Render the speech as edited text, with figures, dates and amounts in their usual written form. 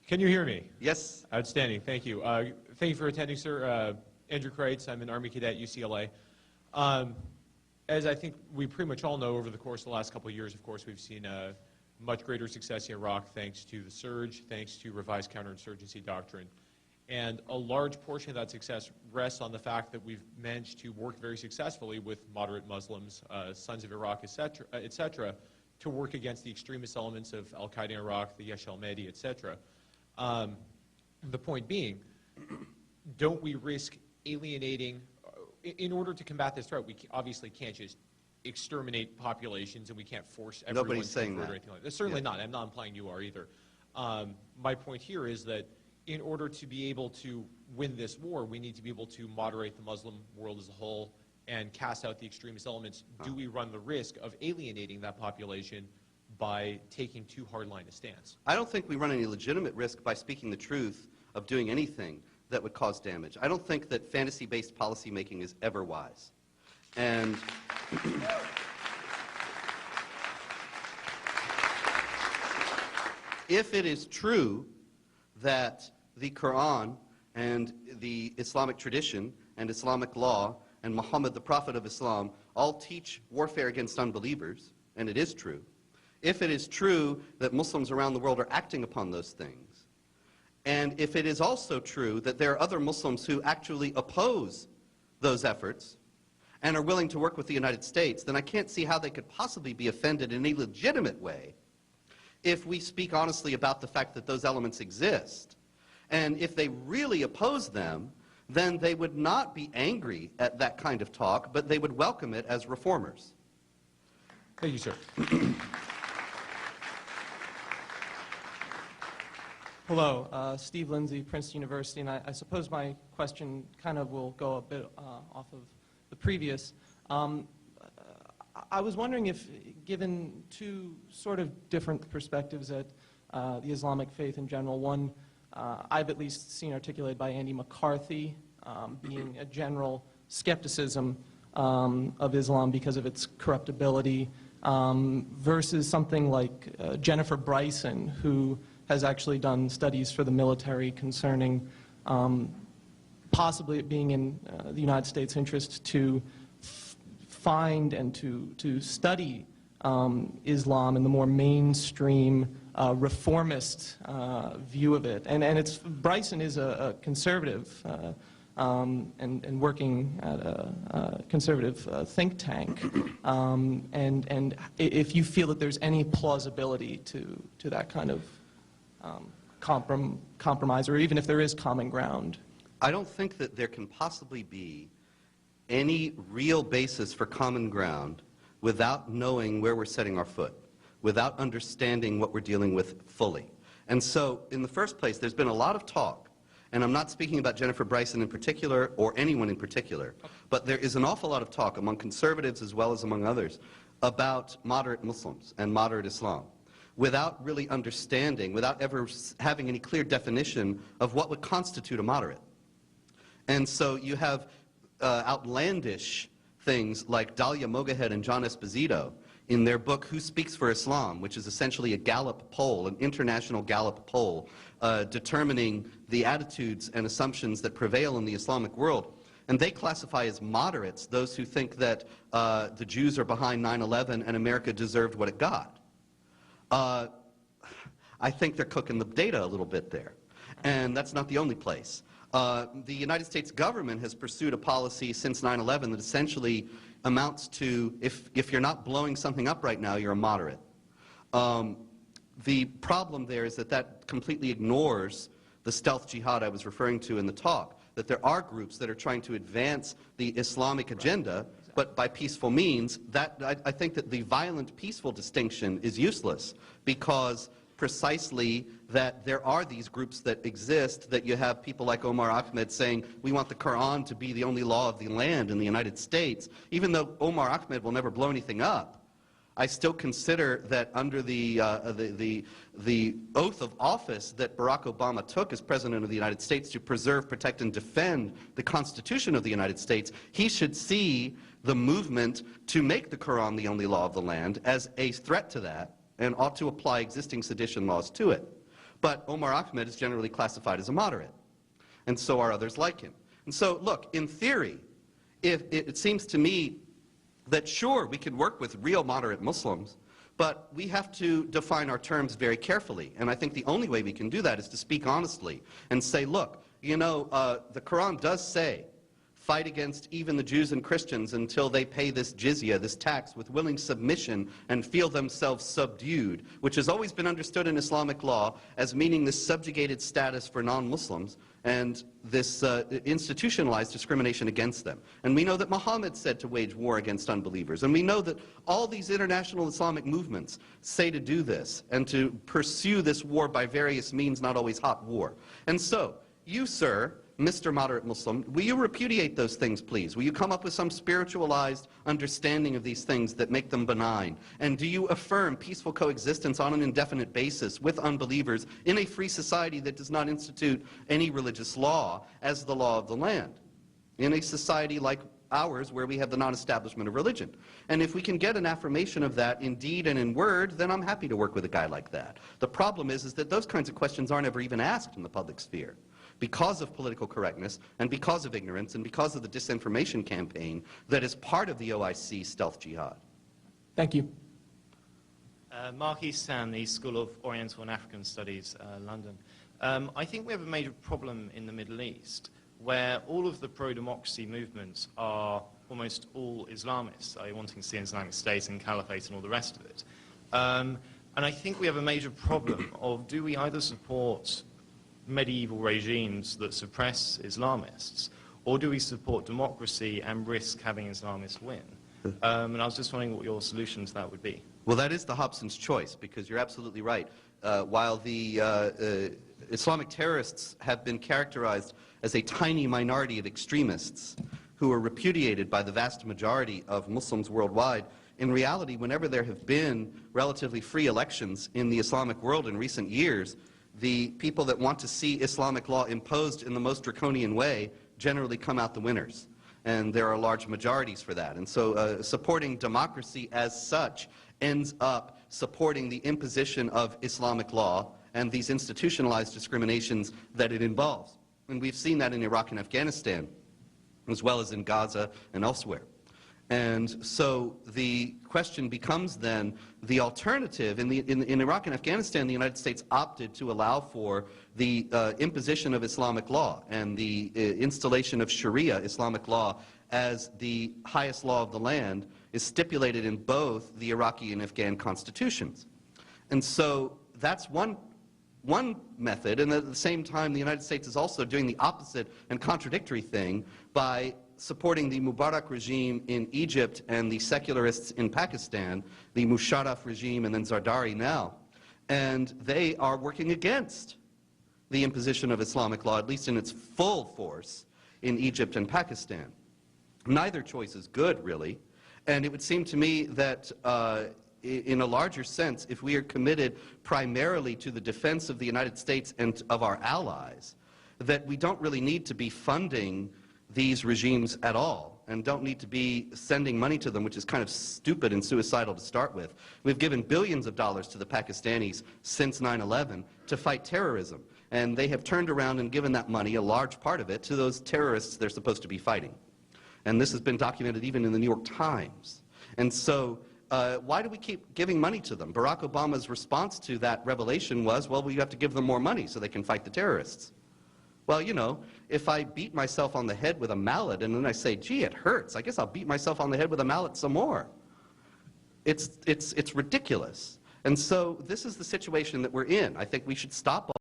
Can you hear me? Yes. Outstanding. Thank you. Thank you for attending, sir. Andrew Kreitz. I'm an Army cadet at UCLA. As I think we pretty much all know, over the course of the last couple of years, of course, we've seen much greater success in Iraq thanks to the surge, thanks to revised counterinsurgency doctrine. And a large portion of that success rests on the fact that we've managed to work very successfully with moderate Muslims, Sons of Iraq, et cetera, to work against the extremist elements of al-Qaeda in Iraq, the Yesh al-Mahdi, et cetera. The point being, don't we risk alienating, in order to combat this threat, we obviously can't just exterminate populations and we can't force everyone Nobody's saying to that. or anything like that. Certainly not. I'm not implying you are either. My point here is that in order to be able to win this war, we need to be able to moderate the Muslim world as a whole and cast out the extremist elements. Do we run the risk of alienating that population by taking too hardline a stance? I don't think we run any legitimate risk by speaking the truth of doing anything that would cause damage. I don't think that fantasy-based policymaking is ever wise. And if it is true that the Quran and the Islamic tradition and Islamic law and Muhammad, the Prophet of Islam, all teach warfare against unbelievers, and it is true, if it is true that Muslims around the world are acting upon those things, and if it is also true that there are other Muslims who actually oppose those efforts and are willing to work with the United States, then I can't see how they could possibly be offended in a legitimate way if we speak honestly about the fact that those elements exist. And if they really oppose them, then they would not be angry at that kind of talk, but they would welcome it as reformers. Thank you, sir. Hello, Steve Lindsay, Princeton University, and I suppose my question kind of will go a bit off of the previous. I was wondering if, given two sort of different perspectives at the Islamic faith in general, one I've at least seen articulated by Andy McCarthy, being a general skepticism of Islam because of its corruptibility, versus something like Jennifer Bryson, who has actually done studies for the military concerning possibly it being in the United States' interest to find and to study Islam in the more mainstream reformist view of it. And Bryson is a conservative and working at a conservative think tank. And if you feel that there's any plausibility to that kind of compromise, or even if there is common ground. I don't think that there can possibly be any real basis for common ground without knowing where we're setting our foot, without understanding what we're dealing with fully. And so, in the first place, there's been a lot of talk, and I'm not speaking about Jennifer Bryson in particular or anyone in particular, but there is an awful lot of talk among conservatives as well as among others about moderate Muslims and moderate Islam, without really understanding, without ever having any clear definition of what would constitute a moderate. And so you have outlandish things like Dalia Mogahed and John Esposito in their book, Who Speaks for Islam, which is essentially a Gallup poll, an international Gallup poll, determining the attitudes and assumptions that prevail in the Islamic world. And they classify as moderates those who think that the Jews are behind 9/11 and America deserved what it got. I think they're cooking the data a little bit there. And that's not the only place. The United States government has pursued a policy since 9/11 that essentially amounts to, if you're not blowing something up right now, you're a moderate. The problem there is that completely ignores the stealth jihad I was referring to in the talk, that there are groups that are trying to advance the Islamic agenda, but by peaceful means. I think that the violent peaceful distinction is useless, because precisely that there are these groups that exist, that you have people like Omar Ahmed saying, we want the Quran to be the only law of the land in the United States. Even though Omar Ahmed will never blow anything up, I still consider that under the oath of office that Barack Obama took as President of the United States to preserve, protect, and defend the Constitution of the United States, he should see the movement to make the Quran the only law of the land as a threat to that, and ought to apply existing sedition laws to it. But Omar Ahmed is generally classified as a moderate, and so are others like him. And so, look, in theory, it seems to me that sure, we could work with real moderate Muslims, but we have to define our terms very carefully. And I think the only way we can do that is to speak honestly and say, look, you know, the Quran does say, fight against even the Jews and Christians until they pay this jizya, this tax, with willing submission and feel themselves subdued, which has always been understood in Islamic law as meaning this subjugated status for non-Muslims and this institutionalized discrimination against them. And we know that Muhammad said to wage war against unbelievers. And we know that all these international Islamic movements say to do this and to pursue this war by various means, not always hot war. And so, you, sir, Mr. Moderate Muslim, will you repudiate those things, please? Will you come up with some spiritualized understanding of these things that make them benign? And do you affirm peaceful coexistence on an indefinite basis with unbelievers in a free society that does not institute any religious law as the law of the land? In a society like ours where we have the non-establishment of religion. And if we can get an affirmation of that in deed and in word, then I'm happy to work with a guy like that. The problem is that those kinds of questions aren't ever even asked in the public sphere, because of political correctness, and because of ignorance, and because of the disinformation campaign that is part of the OIC Stealth Jihad. Thank you. Mark Easton, the School of Oriental and African Studies, London. I think we have a major problem in the Middle East where all of the pro-democracy movements are almost all Islamists, wanting to see an Islamic State and caliphate and all the rest of it. And I think we have a major problem of, do we either support medieval regimes that suppress Islamists, or do we support democracy and risk having Islamists win? And I was just wondering what your solution to that would be. Well, that is the Hobson's choice, because you're absolutely right. While the Islamic terrorists have been characterized as a tiny minority of extremists who are repudiated by the vast majority of Muslims worldwide, in reality, whenever there have been relatively free elections in the Islamic world in recent years, the people that want to see Islamic law imposed in the most draconian way generally come out the winners. And there are large majorities for that. And so supporting democracy as such ends up supporting the imposition of Islamic law and these institutionalized discriminations that it involves. And we've seen that in Iraq and Afghanistan, as well as in Gaza and elsewhere. And so the question becomes then, the alternative, in Iraq and Afghanistan, the United States opted to allow for the imposition of Islamic law and the installation of Sharia, Islamic law, as the highest law of the land, is stipulated in both the Iraqi and Afghan constitutions. And so that's one method, and at the same time the United States is also doing the opposite and contradictory thing by supporting the Mubarak regime in Egypt and the secularists in Pakistan, the Musharraf regime and then Zardari now. And they are working against the imposition of Islamic law, at least in its full force, in Egypt and Pakistan. Neither choice is good, really. And it would seem to me that in a larger sense, if we are committed primarily to the defense of the United States and of our allies, that we don't really need to be funding these regimes at all, and don't need to be sending money to them, which is kind of stupid and suicidal to start with. We've given billions of dollars to the Pakistanis since 9/11 to fight terrorism, and they have turned around and given that money, a large part of it, to those terrorists they're supposed to be fighting. And this has been documented even in the New York Times. And so why do we keep giving money to them? Barack Obama's response to that revelation was, well, we have to give them more money so they can fight the terrorists. Well, you know, if I beat myself on the head with a mallet and then I say, gee, it hurts, I guess I'll beat myself on the head with a mallet some more. It's ridiculous. And so this is the situation that we're in. I think we should stop